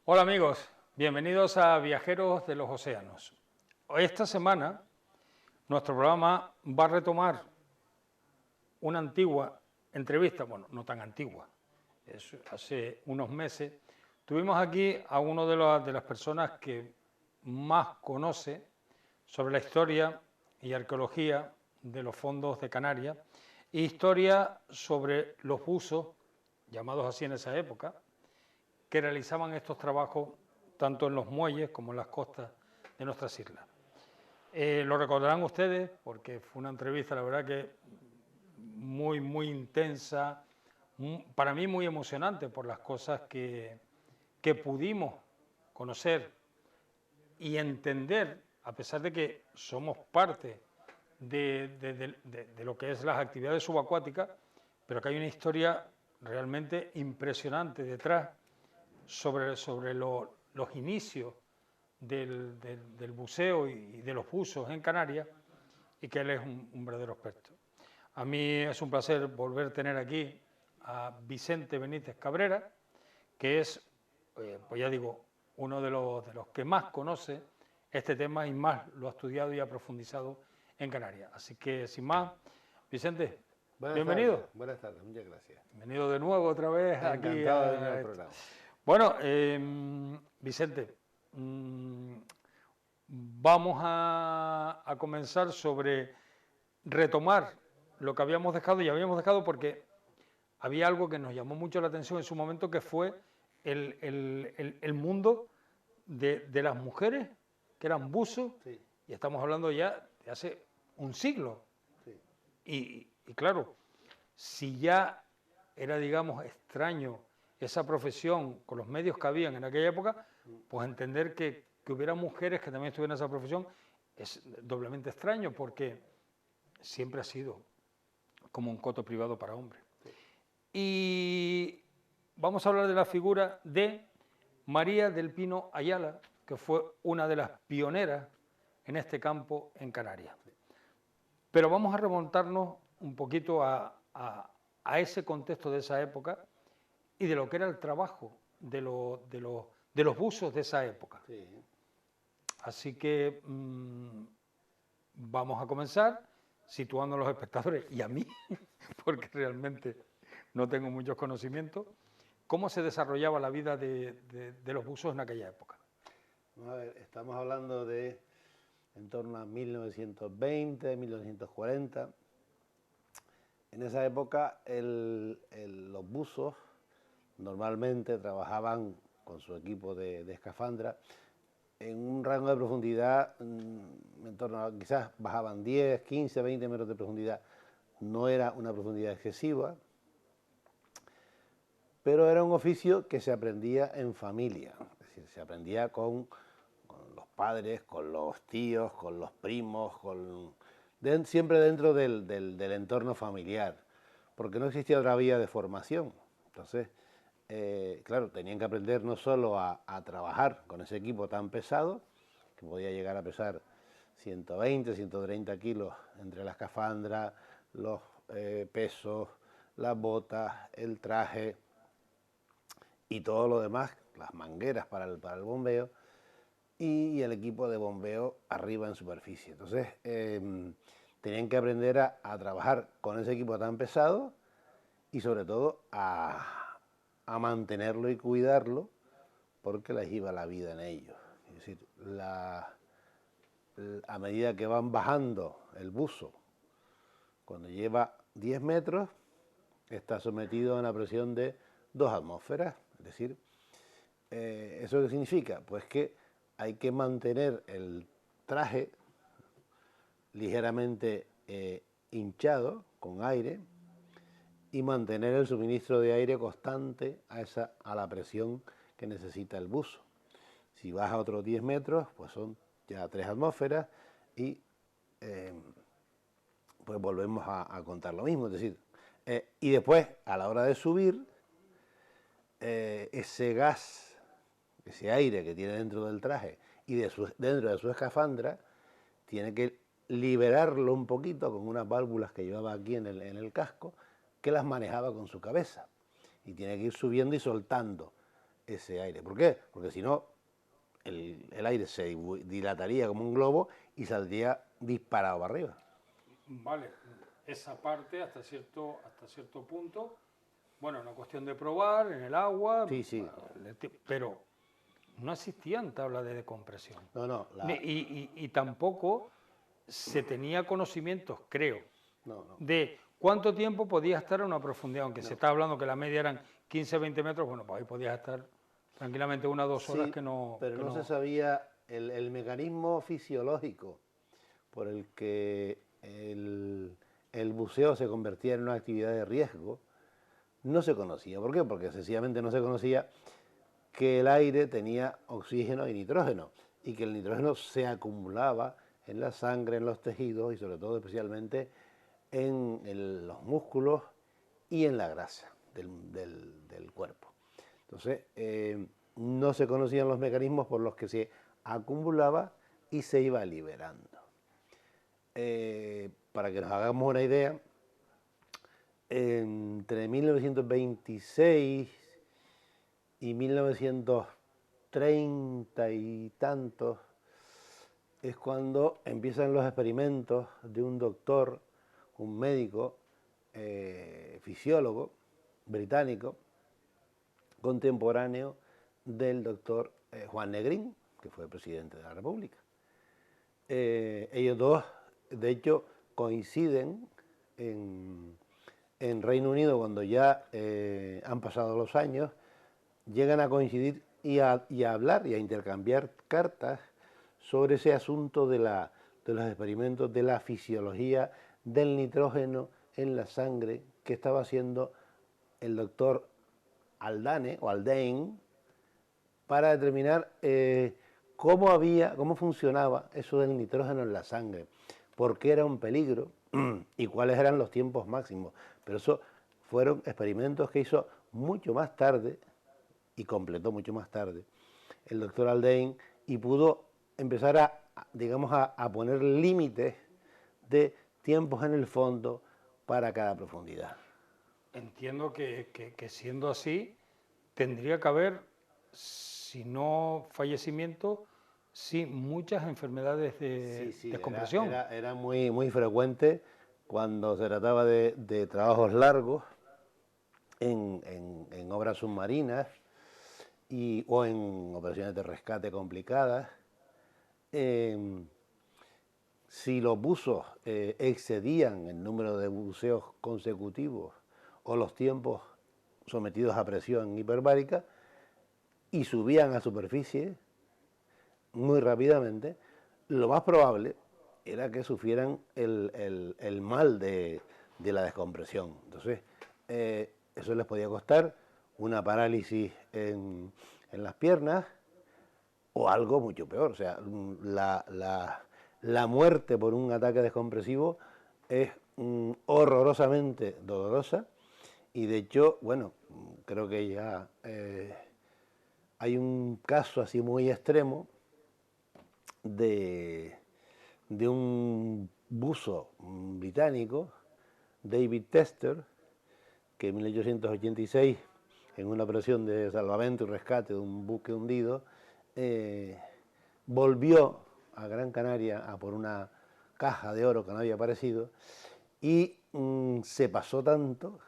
Hola amigos, bienvenidos a Viajeros de los Océanos. Esta semana nuestro programa va a retomar una antigua entrevista, bueno, no tan antigua, hace unos meses. Tuvimos aquí a uno de las personas que más conoce sobre la historia y arqueología de los fondos de Canarias e historia sobre los buzos, llamados así en esa época, que realizaban estos trabajos tanto en los muelles como en las costas de nuestras islas. Lo recordarán ustedes porque fue una entrevista, la verdad que muy intensa, para mí muy emocionante por las cosas que pudimos conocer y entender, a pesar de que somos parte de lo que es las actividades subacuáticas, pero que hay una historia realmente impresionante detrás sobre los inicios del buceo y de los buzos en Canarias, y que él es un verdadero experto. A mí es un placer volver a tener aquí a Vicente Benítez Cabrera, que es, pues ya digo, uno de los que más conoce este tema y más lo ha estudiado y ha profundizado en Canarias. Así que, sin más, Vicente, bienvenido. Buenas tardes, muchas gracias. Bienvenido de nuevo otra vez aquí Encantado de venir a al esto. programa. Bueno, Vicente, vamos a comenzar sobre retomar lo que habíamos dejado, y habíamos dejado porque había algo que nos llamó mucho la atención en su momento, que fue el mundo de las mujeres que eran buzos, Sí, y estamos hablando ya de hace un siglo. sí. Y claro, si ya era, digamos, extraño esa profesión con los medios que habían en aquella época, pues entender que hubiera mujeres que también estuvieran en esa profesión es doblemente extraño, porque siempre ha sido como un coto privado para hombres. Y vamos a hablar de la figura de María del Pino Ayala, que fue una de las pioneras en este campo en Canarias. Pero vamos a remontarnos un poquito a ese contexto de esa época y de lo que era el trabajo de los buzos de esa época. Sí. Así que vamos a comenzar situando a los espectadores y a mí, porque realmente no tengo muchos conocimientos, cómo se desarrollaba la vida de los buzos en aquella época. Vamos a ver, estamos hablando de en torno a 1920, 1940. En esa época los buzos normalmente trabajaban con su equipo de escafandra en un rango de profundidad en torno a, quizás bajaban 10, 15, 20 metros de profundidad. No era una profundidad excesiva, pero era un oficio que se aprendía en familia, es decir, se aprendía con los padres, con los tíos, con los primos, siempre dentro del entorno familiar, porque no existía otra vía de formación. Entonces, claro, tenían que aprender no solo a trabajar con ese equipo tan pesado, que podía llegar a pesar 120, 130 kilos entre la escafandra, los pesos, las botas, el traje y todo lo demás, las mangueras para el bombeo, y el equipo de bombeo arriba en superficie. Entonces, tenían que aprender a trabajar con ese equipo tan pesado y sobre todo a mantenerlo y cuidarlo, porque les iba la vida en ellos. Es decir, a medida que van bajando el buzo, cuando lleva 10 metros, está sometido a una presión de 2 atmósferas. Es decir, ¿eso qué significa? Pues que hay que mantener el traje ligeramente hinchado con aire y mantener el suministro de aire constante a la presión que necesita el buzo. Si baja otros 10 metros, pues son ya 3 atmósferas y pues volvemos a contar lo mismo. Es decir, y después, a la hora de subir, ese gas, ese aire que tiene dentro del traje y dentro de su escafandra, tiene que liberarlo un poquito con unas válvulas que llevaba aquí en el casco, que las manejaba con su cabeza. Y tiene que ir subiendo y soltando ese aire. ¿Por qué? Porque si no, el aire se dilataría como un globo y saldría disparado para arriba. Vale, esa parte hasta cierto punto, bueno, una cuestión de probar en el agua, Sí, sí. pero no existían tablas de decompresión. No, no. Y tampoco se tenía conocimientos, creo, No. de cuánto tiempo podía estar a una profundidad, aunque se está hablando que la media eran 15-20 metros, bueno, pues ahí podías estar tranquilamente 1 o 2 horas que no... Pero que no se sabía el mecanismo fisiológico por el que el buceo se convertía en una actividad de riesgo, no se conocía. ¿Por qué? Porque sencillamente no se conocía que el aire tenía oxígeno y nitrógeno, y que el nitrógeno se acumulaba en la sangre, en los tejidos y sobre todo especialmente en los músculos y en la grasa del cuerpo. Entonces, no se conocían los mecanismos por los que se acumulaba y se iba liberando. Para que nos hagamos una idea, entre 1926 y 1930 y tantos es cuando empiezan los experimentos de un doctor, un médico, fisiólogo británico, contemporáneo del doctor Juan Negrín, que fue presidente de la República. Ellos dos, de hecho, coinciden en Reino Unido cuando ya han pasado los años, llegan a coincidir y a hablar y a intercambiar cartas sobre ese asunto de los experimentos de la fisiología del nitrógeno en la sangre que estaba haciendo el doctor Haldane para determinar cómo funcionaba eso del nitrógeno en la sangre, por qué era un peligro y cuáles eran los tiempos máximos. Pero eso fueron experimentos que hizo mucho más tarde y completó mucho más tarde el doctor Haldane y pudo empezar a poner límites de tiempos en el fondo para cada profundidad. Entiendo que siendo así, tendría que haber, si no fallecimiento, sí muchas enfermedades de descompresión. Era muy, muy frecuente cuando se trataba de trabajos largos en obras submarinas o en operaciones de rescate complicadas. Si los buzos excedían el número de buceos consecutivos o los tiempos sometidos a presión hiperbárica y subían a superficie muy rápidamente, lo más probable era que sufrieran el mal de la descompresión. Entonces, eso les podía costar una parálisis en las piernas o algo mucho peor. O sea, la muerte por un ataque descompresivo es horrorosamente dolorosa y de hecho, bueno, creo que ya hay un caso así muy extremo de un buzo británico, David Tester, que en 1886, en una operación de salvamento y rescate de un buque hundido, volvió a Gran Canaria a por una caja de oro que no había aparecido y se pasó tanto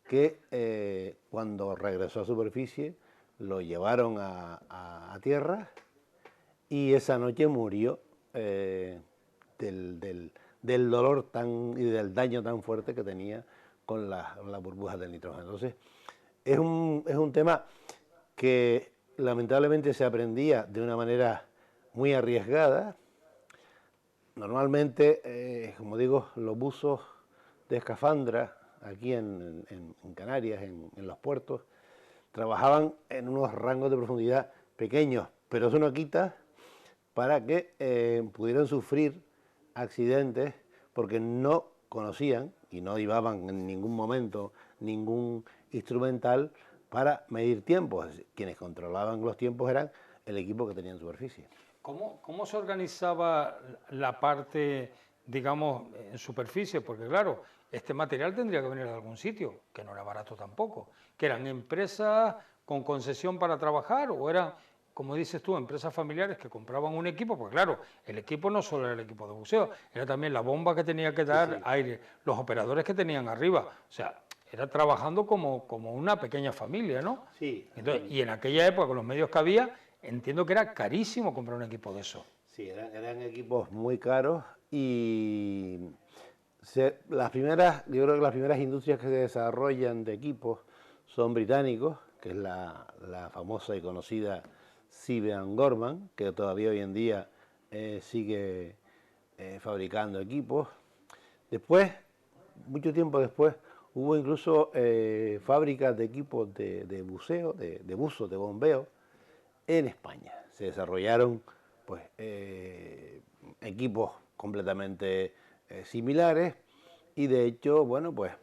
que cuando regresó a superficie lo llevaron a tierra y esa noche murió del dolor y del daño tan fuerte que tenía con las burbujas del nitrógeno. Entonces, es un tema que lamentablemente se aprendía de una manera muy arriesgada. Normalmente, como digo, los buzos de escafandra aquí en Canarias, en los puertos, trabajaban en unos rangos de profundidad pequeños, pero eso no quita para que pudieran sufrir accidentes porque no conocían y no llevaban en ningún momento ningún instrumental para medir tiempos. Quienes controlaban los tiempos eran el equipo que tenía en superficie. ¿Cómo se organizaba la parte, digamos, en superficie? Porque claro, este material tendría que venir de algún sitio, que no era barato tampoco, que eran empresas con concesión para trabajar o eran, como dices tú, empresas familiares que compraban un equipo? Porque claro, el equipo no solo era el equipo de buceo, era también la bomba que tenía que dar aire, los operadores que tenían arriba. O sea, era trabajando como una pequeña familia, ¿no? Sí. Entonces, y en aquella época, con los medios que había, entiendo que era carísimo comprar un equipo de eso. Sí, eran equipos muy caros y yo creo que las primeras industrias que se desarrollan de equipos son británicos, que es la famosa y conocida Cibe Gorman, que todavía hoy en día sigue fabricando equipos. Después, mucho tiempo después, hubo incluso fábricas de equipos de buceo, de buzos, de bombeo, en España. Se desarrollaron pues, equipos completamente similares y de hecho, bueno, pues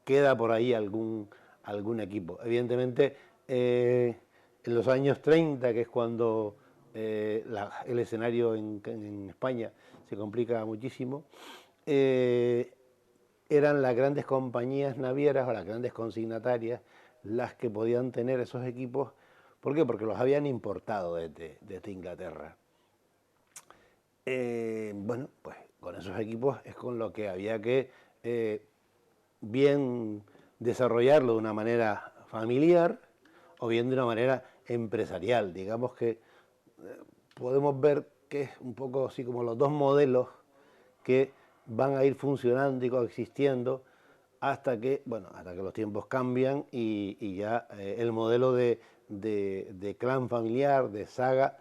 queda por ahí algún equipo. Evidentemente, en los años 30, que es cuando el escenario en España se complica muchísimo, eran las grandes compañías navieras o las grandes consignatarias las que podían tener esos equipos. ¿Por qué? Porque los habían importado desde Inglaterra. Bueno, pues con esos equipos es con lo que había que bien desarrollarlo de una manera familiar o bien de una manera empresarial. Digamos que podemos ver que es un poco así como los dos modelos que van a ir funcionando y coexistiendo hasta que, bueno, hasta que los tiempos cambian y ya el modelo de clan familiar, de saga,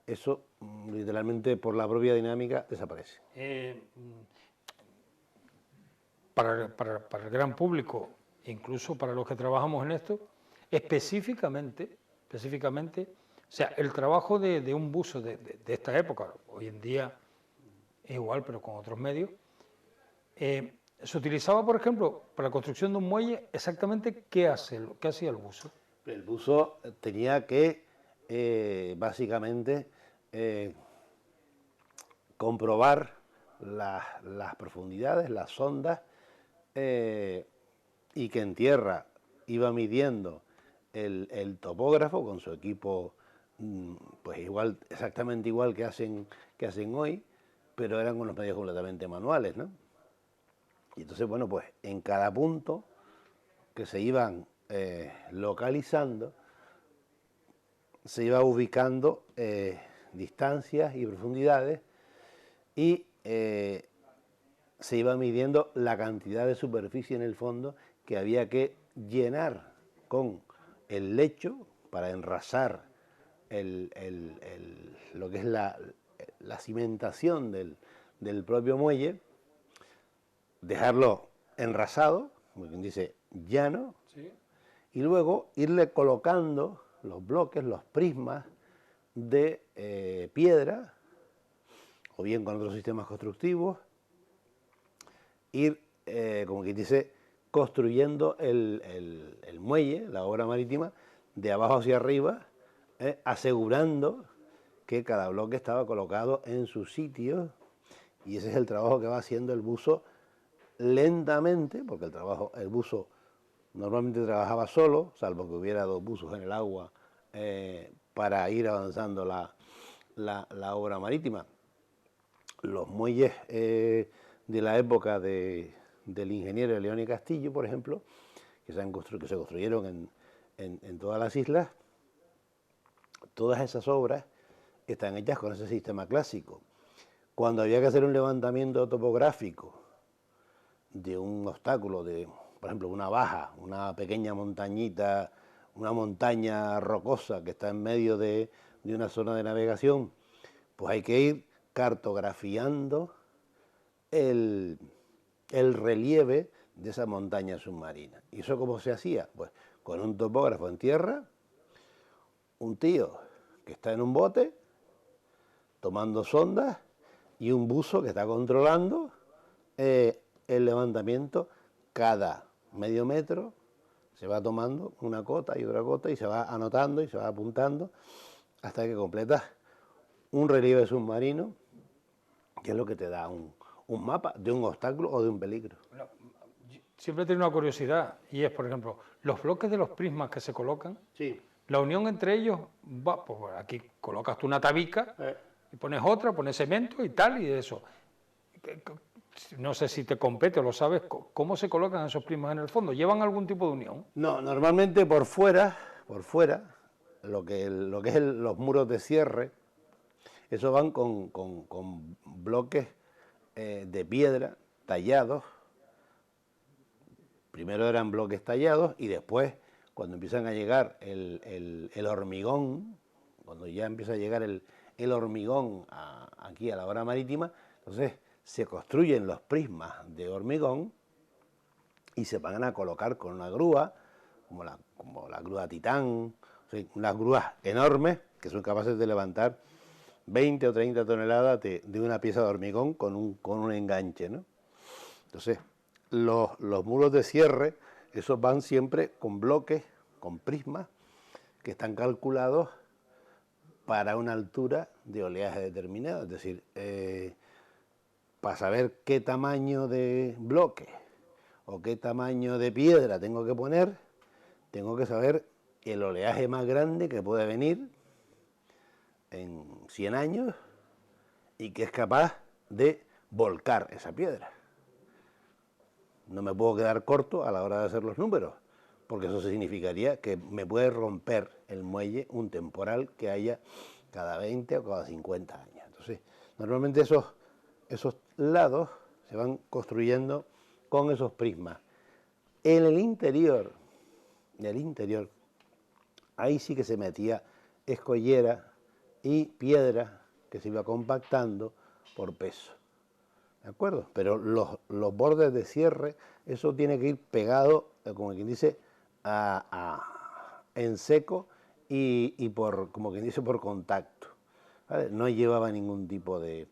eso literalmente por la propia dinámica desaparece. Para el gran público, incluso para los que trabajamos en esto, específicamente, o sea, el trabajo de un buzo de esta época, hoy en día es igual, pero con otros medios, se utilizaba, por ejemplo, para la construcción de un muelle, exactamente qué hacía el buzo. El buzo tenía que, básicamente, comprobar las profundidades, las ondas, y que en tierra iba midiendo el topógrafo con su equipo, pues igual, exactamente igual que hacen hoy, pero eran unos medios completamente manuales, ¿no? Y entonces, bueno, pues en cada punto que se iban localizando, se iba ubicando distancias y profundidades y se iba midiendo la cantidad de superficie en el fondo que había que llenar con el lecho para enrasar lo que es la cimentación del propio muelle, dejarlo enrasado, como quien dice, llano, ¿sí? Y luego irle colocando los bloques, los prismas de piedra, o bien con otros sistemas constructivos, ir, como quien dice, construyendo el muelle, la obra marítima, de abajo hacia arriba, asegurando que cada bloque estaba colocado en su sitio, y ese es el trabajo que va haciendo el buzo lentamente, porque el buzo normalmente trabajaba solo, salvo que hubiera dos buzos en el agua para ir avanzando la obra marítima. Los muelles de la época del ingeniero León y Castillo, por ejemplo, que se construyeron en todas las islas, todas esas obras están hechas con ese sistema clásico. Cuando había que hacer un levantamiento topográfico de un obstáculo, por ejemplo, una baja, una pequeña montañita, una montaña rocosa que está en medio de una zona de navegación, pues hay que ir cartografiando el relieve de esa montaña submarina. ¿Y eso cómo se hacía? Pues con un topógrafo en tierra, un tío que está en un bote tomando sondas y un buzo que está controlando el levantamiento. Cada medio metro se va tomando una cota y otra cota y se va anotando y se va apuntando hasta que completas un relieve submarino, que es lo que te da un mapa de un obstáculo o de un peligro. Siempre he tenido una curiosidad y es, por ejemplo, los bloques de los prismas que se colocan, Sí. la unión entre ellos va, pues aquí colocas tú una tabica y pones otra, pones cemento y tal, y eso. No sé si te compete o lo sabes, ¿cómo se colocan esos prismas en el fondo? ¿Llevan algún tipo de unión? No, normalmente por fuera, lo que es los muros de cierre, eso van con bloques de piedra tallados. Primero eran bloques tallados y después, cuando empiezan a llegar el hormigón, cuando ya empieza a llegar el hormigón aquí a la obra marítima, entonces se construyen los prismas de hormigón y se van a colocar con una grúa, como la grúa Titán, o sea, unas grúas enormes que son capaces de levantar 20 o 30 toneladas de una pieza de hormigón con un enganche, ¿no? Entonces, los muros de cierre, esos van siempre con bloques, con prismas, que están calculados para una altura de oleaje determinada. Es decir, para saber qué tamaño de bloque o qué tamaño de piedra tengo que poner, tengo que saber el oleaje más grande que puede venir en 100 años y que es capaz de volcar esa piedra. No me puedo quedar corto a la hora de hacer los números, porque eso significaría que me puede romper el muelle un temporal que haya cada 20 o cada 50 años. Entonces, normalmente esos lados se van construyendo con esos prismas. En el interior, ahí sí que se metía escollera y piedra que se iba compactando por peso. ¿De acuerdo? Pero los bordes de cierre, eso tiene que ir pegado, como quien dice, en seco y por, como quien dice, por contacto. ¿Vale? No llevaba ningún tipo de...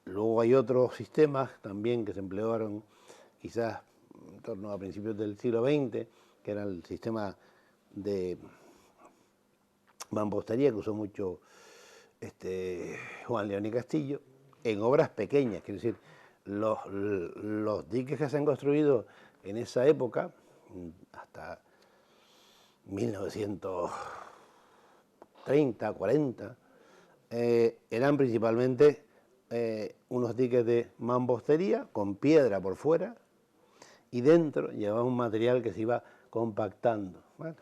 Luego hay otros sistemas también que se emplearon quizás en torno a principios del siglo XX, que era el sistema de mampostería que usó mucho Juan León y Castillo, en obras pequeñas, quiero decir, los diques que se han construido en esa época, hasta 1930, 40, eran principalmente unos diques de mampostería con piedra por fuera y dentro llevaba un material que se iba compactando. ¿Vale?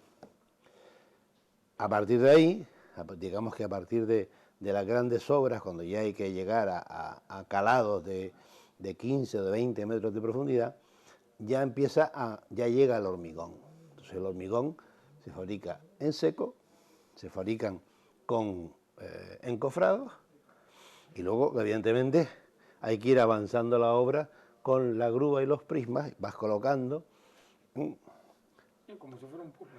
A partir de ahí, digamos que a partir de las grandes obras, cuando ya hay que llegar a calados de 15 o de 20 metros de profundidad, ya llega el hormigón. Entonces el hormigón se fabrica en seco, se fabrican con encofrados y luego, evidentemente, hay que ir avanzando la obra con la grúa y los prismas, vas colocando. Como si fuera un puzzle.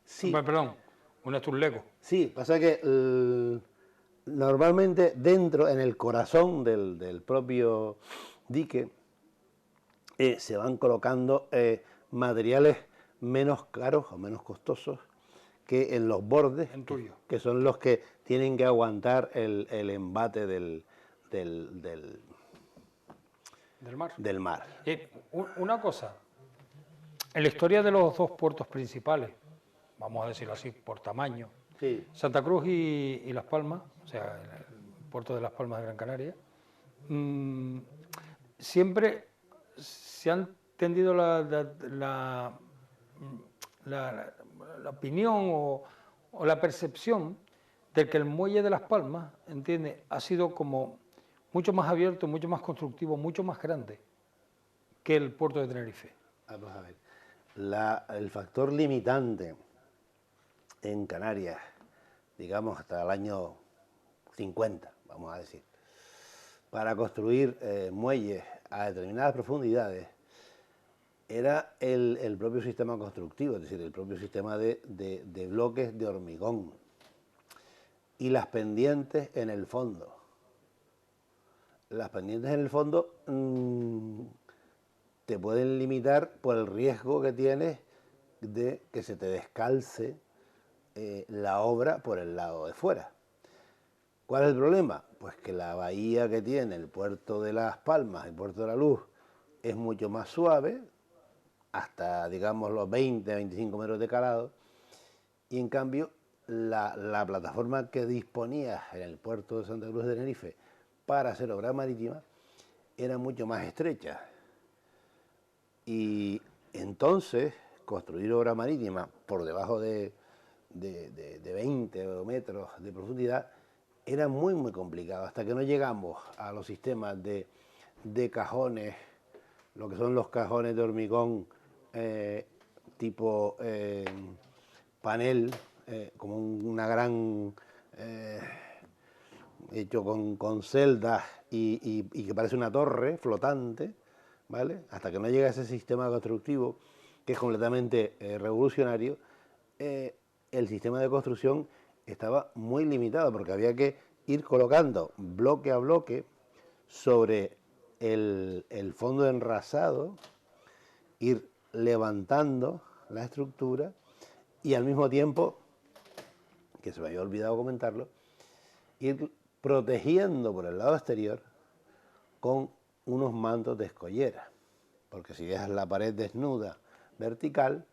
Sí. Perdón, un Lego. Sí, pasa que normalmente dentro, en el corazón del propio dique, se van colocando materiales menos caros o menos costosos que en los bordes, que son los que tienen que aguantar el embate del mar. Una cosa, en la historia de los dos puertos principales, vamos a decirlo así, por tamaño, sí. Santa Cruz y Las Palmas, o sea, el puerto de Las Palmas de Gran Canaria, siempre se han tendido la opinión o la percepción de que el muelle de Las Palmas, ¿entiende?, ha sido como mucho más abierto, mucho más constructivo, mucho más grande que el puerto de Tenerife. Vamos a ver. El factor limitante en Canarias, digamos hasta el año 50, vamos a decir, para construir muelles a determinadas profundidades, era el propio sistema constructivo, es decir, el propio sistema de bloques de hormigón y las pendientes en el fondo. Las pendientes en el fondo te pueden limitar por el riesgo que tienes de que se te descalce la obra por el lado de fuera. ¿Cuál es el problema? Pues que la bahía que tiene el puerto de Las Palmas, el puerto de la Luz, es mucho más suave, hasta, digamos, los 20, 25 metros de calado, y en cambio la plataforma que disponía en el puerto de Santa Cruz de Tenerife para hacer obra marítima era mucho más estrecha. Y entonces construir obra marítima por debajo de 20 metros de profundidad era muy muy complicado, hasta que no llegamos a los sistemas de cajones, lo que son los cajones de hormigón tipo panel, como una gran hecho con celdas y que parece una torre flotante, ¿vale? Hasta que no llega ese sistema constructivo que es completamente revolucionario, el sistema de construcción estaba muy limitado, porque había que ir colocando bloque a bloque sobre el fondo enrasado, ir levantando la estructura y al mismo tiempo, que se me había olvidado comentarlo, ir protegiendo por el lado exterior con unos mantos de escollera, porque si dejas la pared desnuda vertical,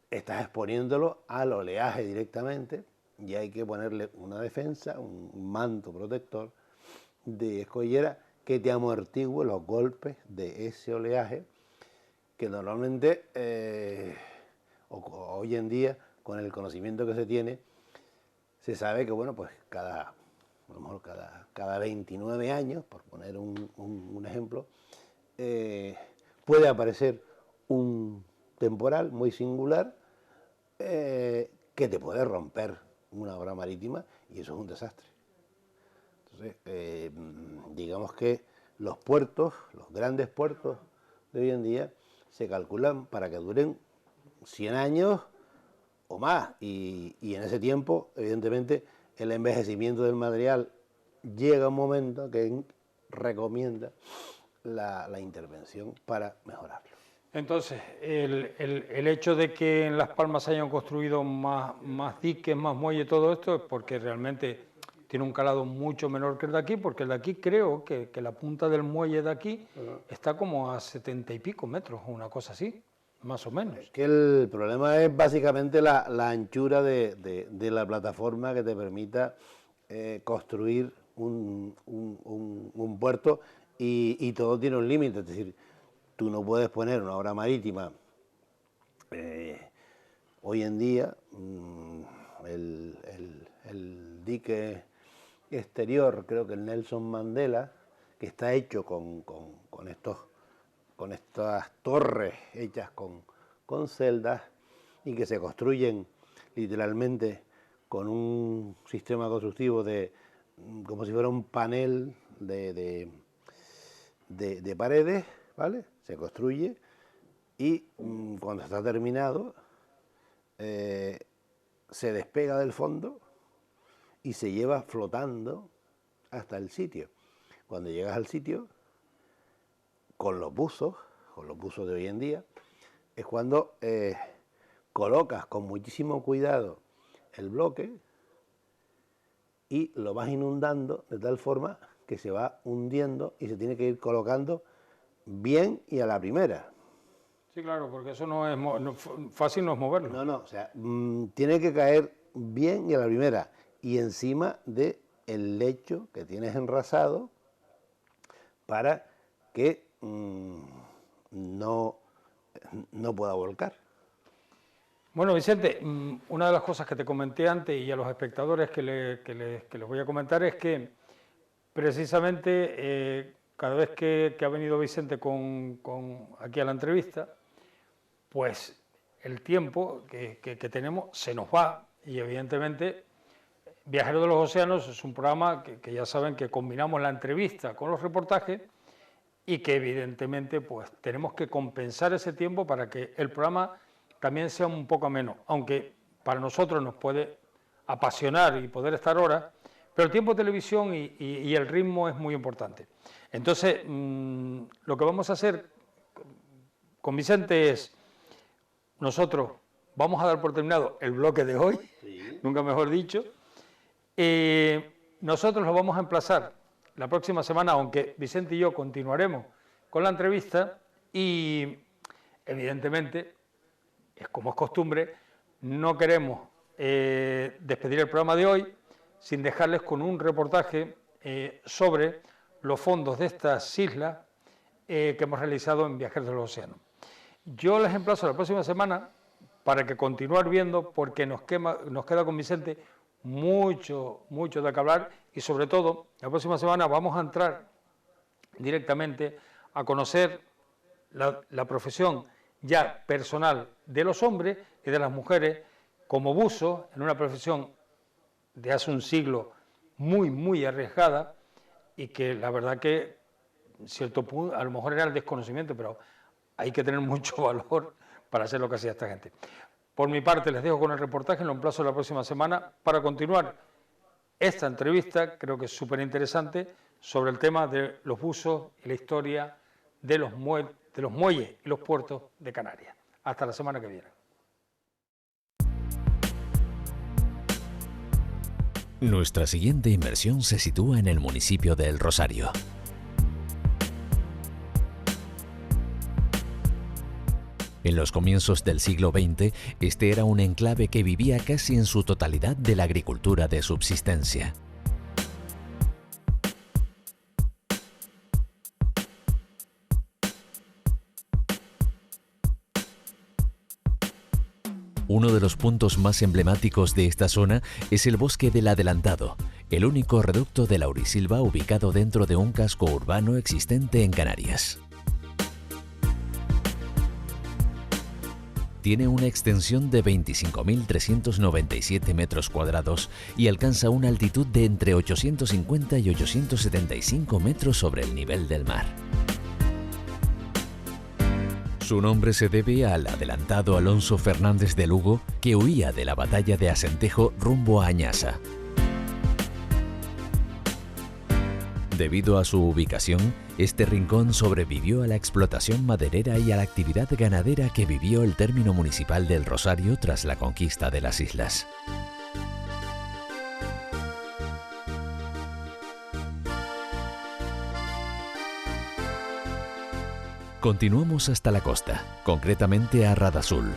estás exponiéndolo al oleaje directamente y hay que ponerle una defensa, un manto protector de escollera que te amortigue los golpes de ese oleaje que normalmente hoy en día, con el conocimiento que se tiene, se sabe que, bueno, pues a lo mejor cada 29 años, por poner un ejemplo, puede aparecer un temporal muy singular que te puede romper una obra marítima, y eso es un desastre. Entonces, digamos que los puertos, los grandes puertos de hoy en día, se calculan para que duren 100 años o más, y en ese tiempo, evidentemente, el envejecimiento del material llega a un momento que recomienda la intervención para mejorarlo. Entonces, el hecho de que en Las Palmas se hayan construido más diques, más muelles, todo esto, es porque realmente tiene un calado mucho menor que el de aquí, porque el de aquí creo que la punta del muelle de aquí está como a 70 y pico metros, o una cosa así, más o menos. Es que el problema es básicamente la anchura de la plataforma que te permita construir un puerto, y todo tiene un límite, es decir, tú no puedes poner una obra marítima hoy en día, el dique exterior, creo que el Nelson Mandela, que está hecho con estas torres hechas con celdas y que se construyen literalmente con un sistema constructivo como si fuera un panel de paredes, ¿vale? Se construye y cuando está terminado se despega del fondo y se lleva flotando hasta el sitio. Cuando llegas al sitio, con los buzos de hoy en día, es cuando colocas con muchísimo cuidado el bloque y lo vas inundando de tal forma que se va hundiendo y se tiene que ir colocando bien y a la primera. Sí, claro, porque eso no es fácil, no es moverlo. No, o sea, tiene que caer bien y a la primera, y encima del lecho que tienes enrasado, para que no pueda volcar. Bueno, Vicente, una de las cosas que te comenté antes y a los espectadores que les voy a comentar es que precisamente cada vez que ha venido Vicente aquí a la entrevista, pues el tiempo que tenemos se nos va, y evidentemente Viajeros de los Océanos es un programa que ya saben que combinamos la entrevista con los reportajes, y que evidentemente pues tenemos que compensar ese tiempo para que el programa también sea un poco ameno, aunque para nosotros nos puede apasionar y poder estar horas, pero el tiempo de televisión y el ritmo es muy importante. Entonces, lo que vamos a hacer con Vicente es, nosotros vamos a dar por terminado el bloque de hoy, sí, nunca mejor dicho, nosotros lo vamos a emplazar la próxima semana, aunque Vicente y yo continuaremos con la entrevista, Y evidentemente, como es costumbre, no queremos despedir el programa de hoy sin dejarles con un reportaje sobre los fondos de estas islas que hemos realizado en Viajeros de los Océanos. Yo les emplazo la próxima semana para que continuar viendo, porque nos queda con Vicente mucho de qué hablar, y sobre todo, la próxima semana vamos a entrar directamente a conocer la profesión ya personal de los hombres y de las mujeres como buzos, en una profesión de hace un siglo muy arriesgada, y que la verdad que cierto punto, a lo mejor era el desconocimiento, pero hay que tener mucho valor para hacer lo que hacía esta gente. Por mi parte, les dejo con el reportaje, lo emplazo la próxima semana para continuar esta entrevista, creo que es súper interesante, sobre el tema de los buzos y la historia de los muelles y los puertos de Canarias. Hasta la semana que viene. Nuestra siguiente inmersión se sitúa en el municipio de El Rosario. En los comienzos del siglo XX, este era un enclave que vivía casi en su totalidad de la agricultura de subsistencia. Uno de los puntos más emblemáticos de esta zona es el Bosque del Adelantado, el único reducto de laurisilva ubicado dentro de un casco urbano existente en Canarias. Tiene una extensión de 25.397 metros cuadrados y alcanza una altitud de entre 850 y 875 metros sobre el nivel del mar. Su nombre se debe al adelantado Alonso Fernández de Lugo, que huía de la batalla de Acentejo rumbo a Añasa. Debido a su ubicación, este rincón sobrevivió a la explotación maderera y a la actividad ganadera que vivió el término municipal del Rosario tras la conquista de las islas. Continuamos hasta la costa, concretamente a Radazul.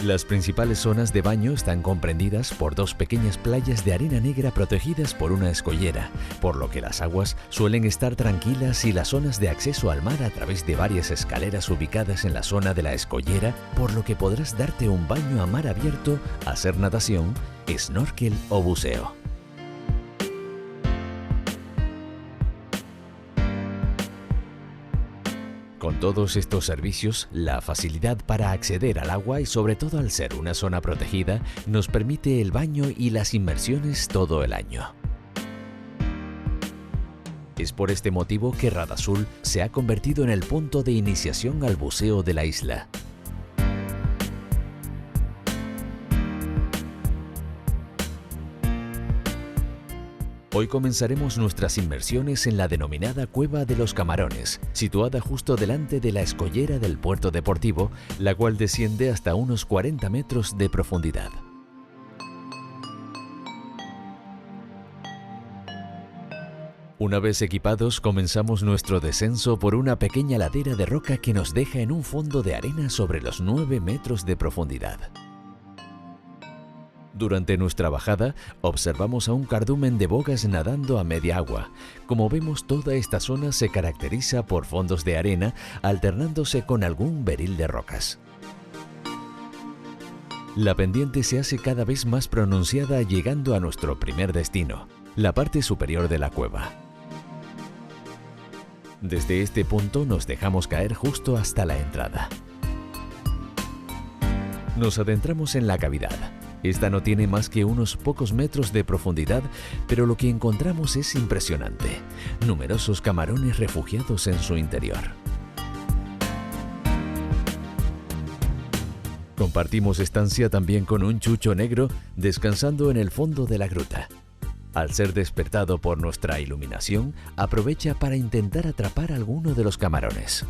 Las principales zonas de baño están comprendidas por dos pequeñas playas de arena negra protegidas por una escollera, por lo que las aguas suelen estar tranquilas y las zonas de acceso al mar a través de varias escaleras ubicadas en la zona de la escollera, por lo que podrás darte un baño a mar abierto, hacer natación, snorkel o buceo. Con todos estos servicios, la facilidad para acceder al agua y sobre todo al ser una zona protegida, nos permite el baño y las inmersiones todo el año. Es por este motivo que Radazul se ha convertido en el punto de iniciación al buceo de la isla. Hoy comenzaremos nuestras inmersiones en la denominada Cueva de los Camarones, situada justo delante de la escollera del puerto deportivo, la cual desciende hasta unos 40 metros de profundidad. Una vez equipados, comenzamos nuestro descenso por una pequeña ladera de roca que nos deja en un fondo de arena sobre los 9 metros de profundidad. Durante nuestra bajada, observamos a un cardumen de bogas nadando a media agua. Como vemos, toda esta zona se caracteriza por fondos de arena, alternándose con algún beril de rocas. La pendiente se hace cada vez más pronunciada, llegando a nuestro primer destino, la parte superior de la cueva. Desde este punto nos dejamos caer justo hasta la entrada. Nos adentramos en la cavidad. Esta no tiene más que unos pocos metros de profundidad, pero lo que encontramos es impresionante. Numerosos camarones refugiados en su interior. Compartimos estancia también con un chucho negro descansando en el fondo de la gruta. Al ser despertado por nuestra iluminación, aprovecha para intentar atrapar alguno de los camarones.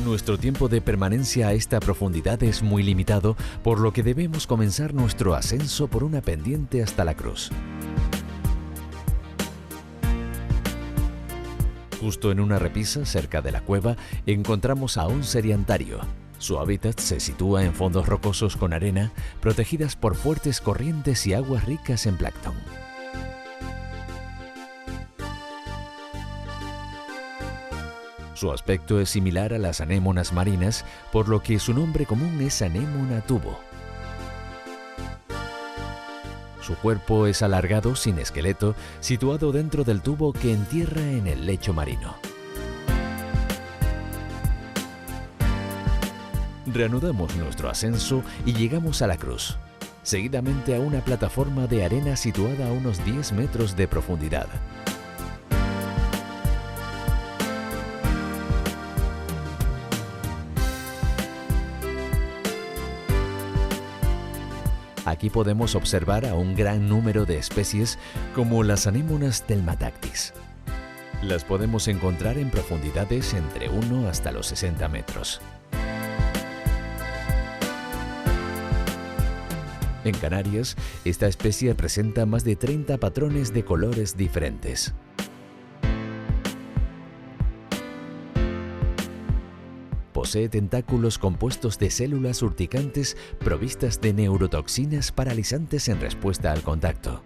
Nuestro tiempo de permanencia a esta profundidad es muy limitado, por lo que debemos comenzar nuestro ascenso por una pendiente hasta la cruz. Justo en una repisa cerca de la cueva encontramos a un seriantario. Su hábitat se sitúa en fondos rocosos con arena, protegidas por fuertes corrientes y aguas ricas en plancton. Su aspecto es similar a las anémonas marinas, por lo que su nombre común es anémona tubo. Su cuerpo es alargado, sin esqueleto, situado dentro del tubo que entierra en el lecho marino. Reanudamos nuestro ascenso y llegamos a la cruz, seguidamente a una plataforma de arena situada a unos 10 metros de profundidad. Aquí podemos observar a un gran número de especies como las anémonas telmatactis. Las podemos encontrar en profundidades entre 1 hasta los 60 metros. En Canarias, esta especie presenta más de 30 patrones de colores diferentes. Posee tentáculos compuestos de células urticantes provistas de neurotoxinas paralizantes en respuesta al contacto.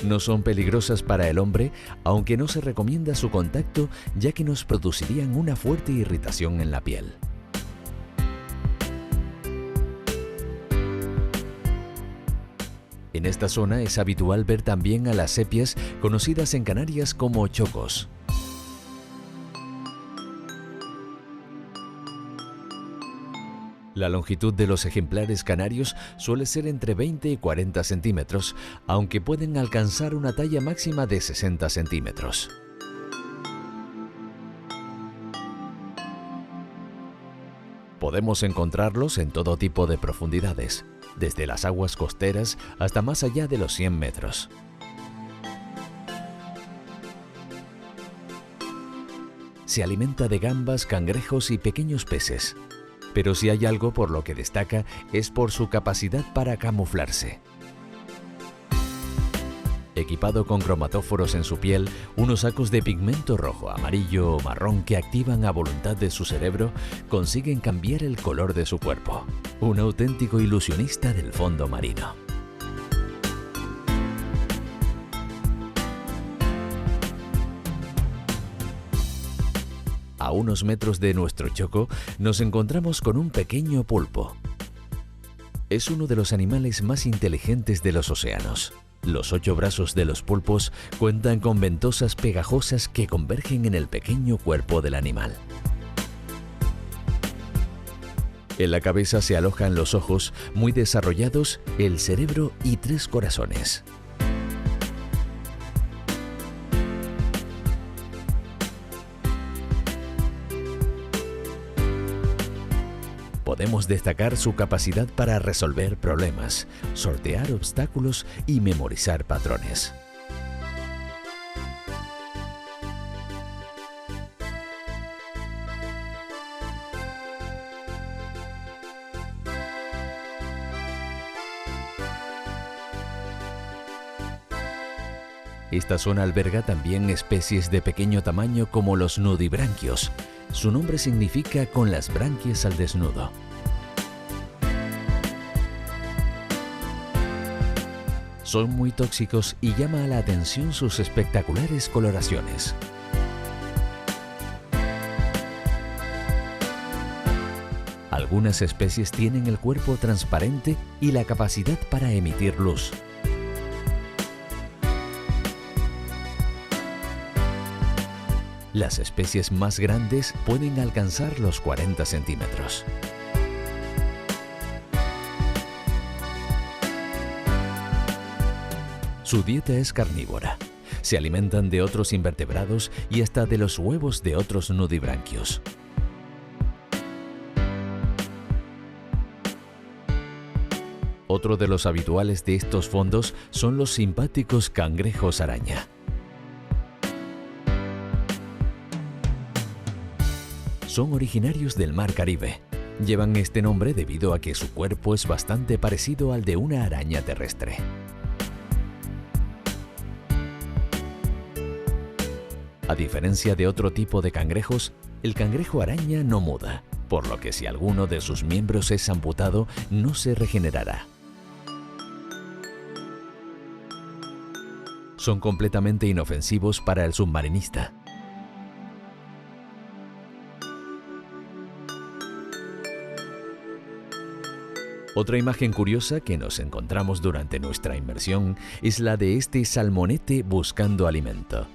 No son peligrosas para el hombre, aunque no se recomienda su contacto, ya que nos producirían una fuerte irritación en la piel. En esta zona es habitual ver también a las sepias, conocidas en Canarias como chocos. La longitud de los ejemplares canarios suele ser entre 20 y 40 centímetros, aunque pueden alcanzar una talla máxima de 60 centímetros. Podemos encontrarlos en todo tipo de profundidades, desde las aguas costeras hasta más allá de los 100 metros. Se alimenta de gambas, cangrejos y pequeños peces. Pero si hay algo por lo que destaca es por su capacidad para camuflarse. Equipado con cromatóforos en su piel, unos sacos de pigmento rojo, amarillo o marrón que activan a voluntad de su cerebro, consiguen cambiar el color de su cuerpo. Un auténtico ilusionista del fondo marino. A unos metros de nuestro choco nos encontramos con un pequeño pulpo. Es uno de los animales más inteligentes de los océanos. Los 8 brazos de los pulpos cuentan con ventosas pegajosas que convergen en el pequeño cuerpo del animal. En la cabeza se alojan los ojos, muy desarrollados, el cerebro y 3 corazones. Podemos destacar su capacidad para resolver problemas, sortear obstáculos y memorizar patrones. Esta zona alberga también especies de pequeño tamaño como los nudibranquios. Su nombre significa con las branquias al desnudo. Son muy tóxicos y llama la atención sus espectaculares coloraciones. Algunas especies tienen el cuerpo transparente y la capacidad para emitir luz. Las especies más grandes pueden alcanzar los 40 centímetros. Su dieta es carnívora. Se alimentan de otros invertebrados y hasta de los huevos de otros nudibranquios. Otro de los habituales de estos fondos son los simpáticos cangrejos araña. son originarios del Mar Caribe. Llevan este nombre debido a que su cuerpo es bastante parecido al de una araña terrestre. A diferencia de otro tipo de cangrejos, el cangrejo araña no muda, por lo que si alguno de sus miembros es amputado, no se regenerará. Son completamente inofensivos para el submarinista. Otra imagen curiosa que nos encontramos durante nuestra inmersión es la de este salmonete buscando alimento.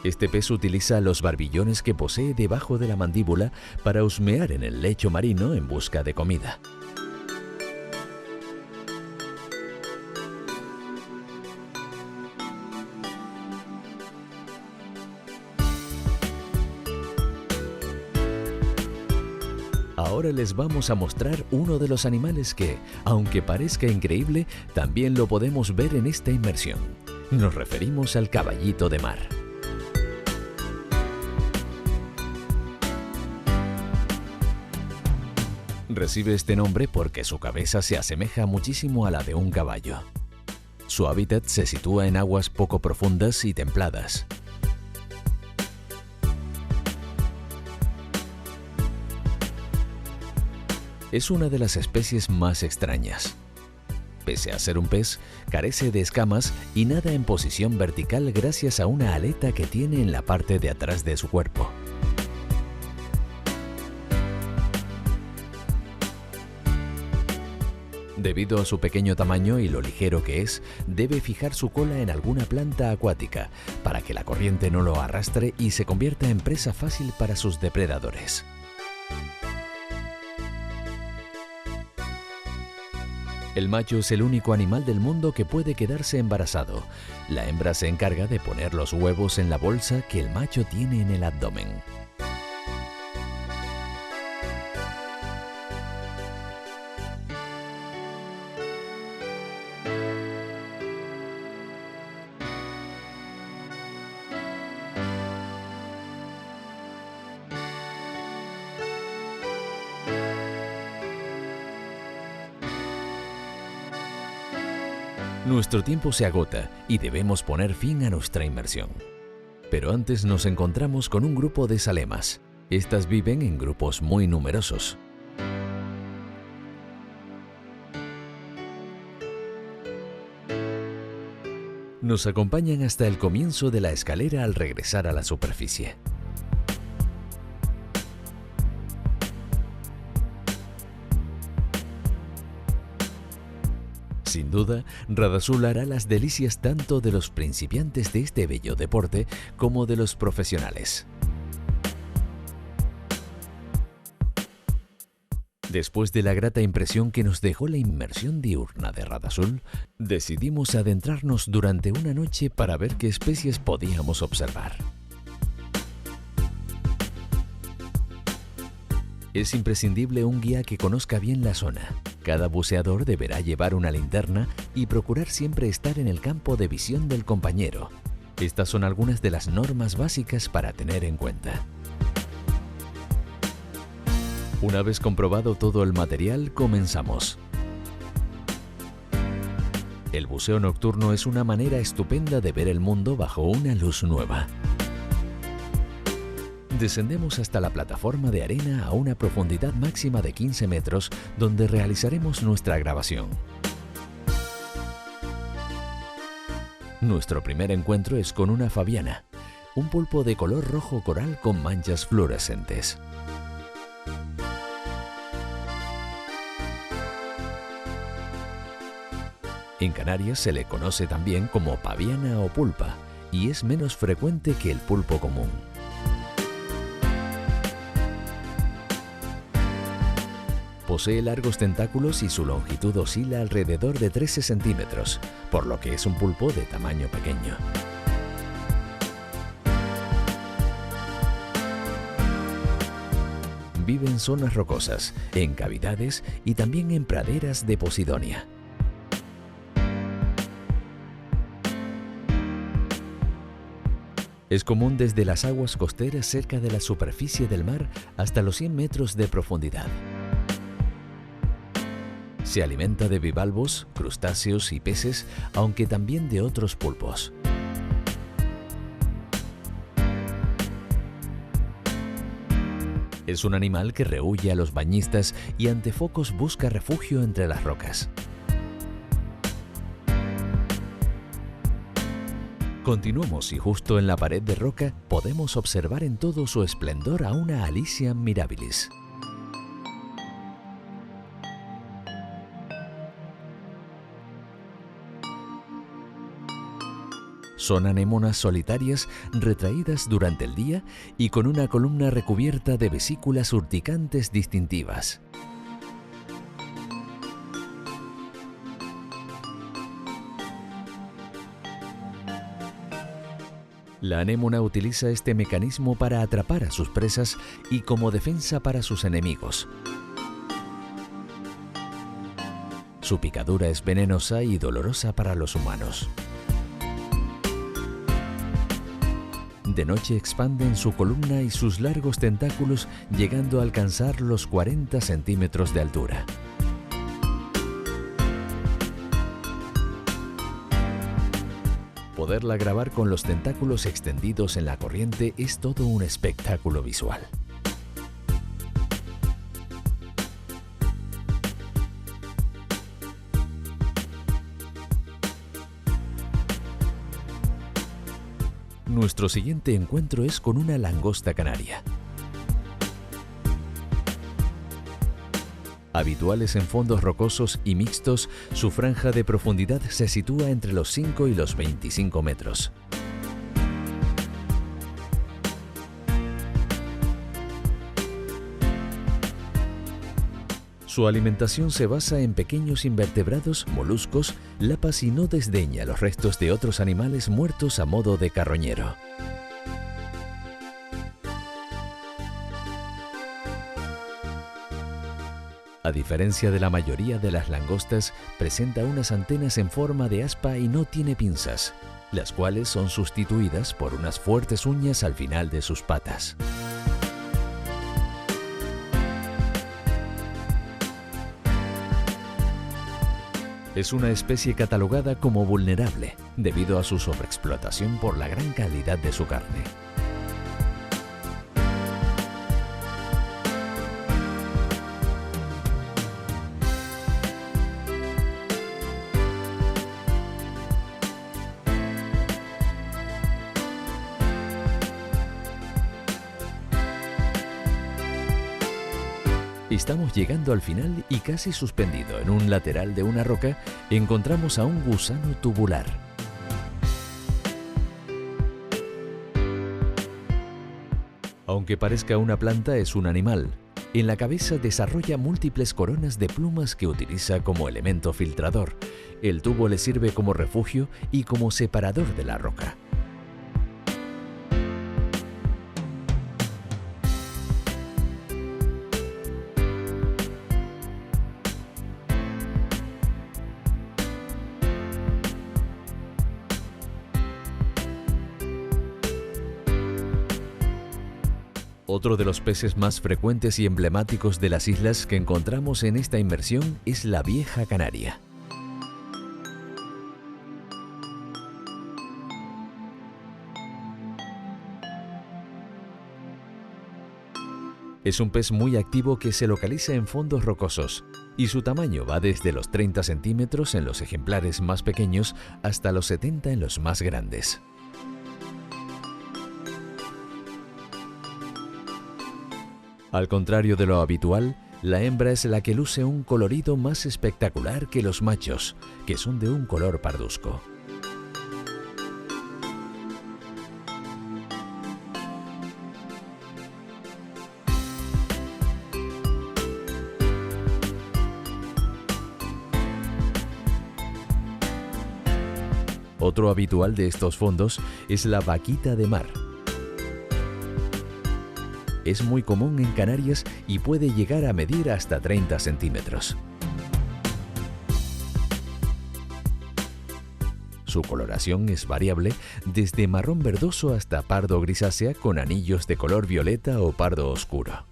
Este pez utiliza los barbillones que posee debajo de la mandíbula para husmear en el lecho marino en busca de comida. Ahora les vamos a mostrar uno de los animales que, aunque parezca increíble, también lo podemos ver en esta inmersión. Nos referimos al caballito de mar. Recibe este nombre porque su cabeza se asemeja muchísimo a la de un caballo. Su hábitat se sitúa en aguas poco profundas y templadas. Es una de las especies más extrañas. Pese a ser un pez, carece de escamas y nada en posición vertical gracias a una aleta que tiene en la parte de atrás de su cuerpo. Debido a su pequeño tamaño y lo ligero que es, debe fijar su cola en alguna planta acuática para que la corriente no lo arrastre y se convierta en presa fácil para sus depredadores. El macho es el único animal del mundo que puede quedarse embarazado. La hembra se encarga de poner los huevos en la bolsa que el macho tiene en el abdomen. Nuestro tiempo se agota y debemos poner fin a nuestra inmersión. Pero antes nos encontramos con un grupo de salemas. Estas viven en grupos muy numerosos. Nos acompañan hasta el comienzo de la escalera al regresar a la superficie. Sin duda, Radazul hará las delicias tanto de los principiantes de este bello deporte como de los profesionales. Después de la grata impresión que nos dejó la inmersión diurna de Radazul, decidimos adentrarnos durante una noche para ver qué especies podíamos observar. Es imprescindible un guía que conozca bien la zona. Cada buceador deberá llevar una linterna y procurar siempre estar en el campo de visión del compañero. Estas son algunas de las normas básicas para tener en cuenta. Una vez comprobado todo el material, comenzamos. El buceo nocturno es una manera estupenda de ver el mundo bajo una luz nueva. Descendemos hasta la plataforma de arena a una profundidad máxima de 15 metros, donde realizaremos nuestra grabación. Nuestro primer encuentro es con una fabiana, un pulpo de color rojo coral con manchas fluorescentes. En Canarias se le conoce también como paviana o pulpa, y es menos frecuente que el pulpo común. Posee largos tentáculos y su longitud oscila alrededor de 13 centímetros, por lo que es un pulpo de tamaño pequeño. Vive en zonas rocosas, en cavidades y también en praderas de Posidonia. Es común desde las aguas costeras cerca de la superficie del mar hasta los 100 metros de profundidad. Se alimenta de bivalvos, crustáceos y peces, aunque también de otros pulpos. Es un animal que rehúye a los bañistas y ante focos busca refugio entre las rocas. Continuamos y justo en la pared de roca podemos observar en todo su esplendor a una Alisia mirabilis. Son anémonas solitarias retraídas durante el día y con una columna recubierta de vesículas urticantes distintivas. La anémona utiliza este mecanismo para atrapar a sus presas y como defensa para sus enemigos. Su picadura es venenosa y dolorosa para los humanos. De noche expanden su columna y sus largos tentáculos llegando a alcanzar los 40 centímetros de altura. Poderla grabar con los tentáculos extendidos en la corriente es todo un espectáculo visual. Nuestro siguiente encuentro es con una langosta canaria. Habituales en fondos rocosos y mixtos, su franja de profundidad se sitúa entre los 5 y los 25 metros. Su alimentación se basa en pequeños invertebrados, moluscos, lapas y no desdeña los restos de otros animales muertos a modo de carroñero. A diferencia de la mayoría de las langostas, presenta unas antenas en forma de aspa y no tiene pinzas, las cuales son sustituidas por unas fuertes uñas al final de sus patas. Es una especie catalogada como vulnerable debido a su sobreexplotación por la gran calidad de su carne. Estamos llegando al final y casi suspendido en un lateral de una roca encontramos a un gusano tubular. Aunque parezca una planta, es un animal. En la cabeza desarrolla múltiples coronas de plumas que utiliza como elemento filtrador. El tubo le sirve como refugio y como separador de la roca. Otro de los peces más frecuentes y emblemáticos de las islas que encontramos en esta inmersión es la vieja canaria. Es un pez muy activo que se localiza en fondos rocosos y su tamaño va desde los 30 centímetros en los ejemplares más pequeños hasta los 70 en los más grandes. Al contrario de lo habitual, la hembra es la que luce un colorido más espectacular que los machos, que son de un color parduzco. Otro habitual de estos fondos es la vaquita de mar. Es muy común en Canarias y puede llegar a medir hasta 30 centímetros. Su coloración es variable desde marrón verdoso hasta pardo grisácea con anillos de color violeta o pardo oscuro.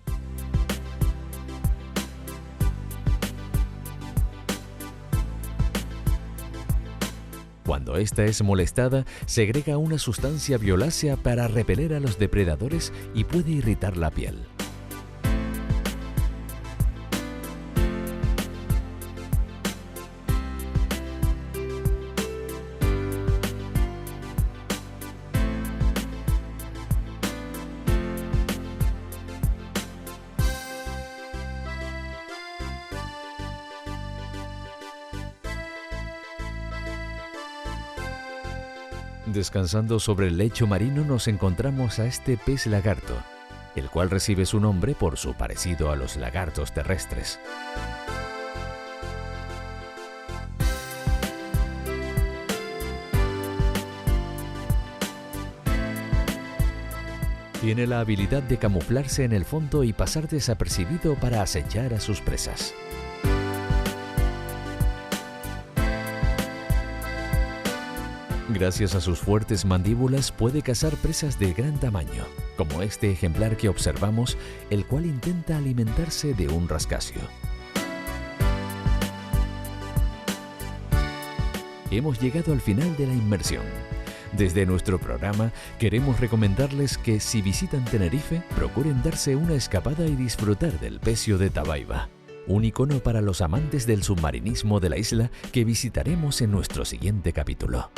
Cuando ésta es molestada, segrega una sustancia violácea para repeler a los depredadores y puede irritar la piel. Descansando sobre el lecho marino nos encontramos a este pez lagarto, el cual recibe su nombre por su parecido a los lagartos terrestres. Tiene la habilidad de camuflarse en el fondo y pasar desapercibido para acechar a sus presas. Gracias a sus fuertes mandíbulas puede cazar presas de gran tamaño, como este ejemplar que observamos, el cual intenta alimentarse de un rascacio. Hemos llegado al final de la inmersión. Desde nuestro programa queremos recomendarles que si visitan Tenerife, procuren darse una escapada y disfrutar del pecio de Tabaiba, un icono para los amantes del submarinismo de la isla que visitaremos en nuestro siguiente capítulo.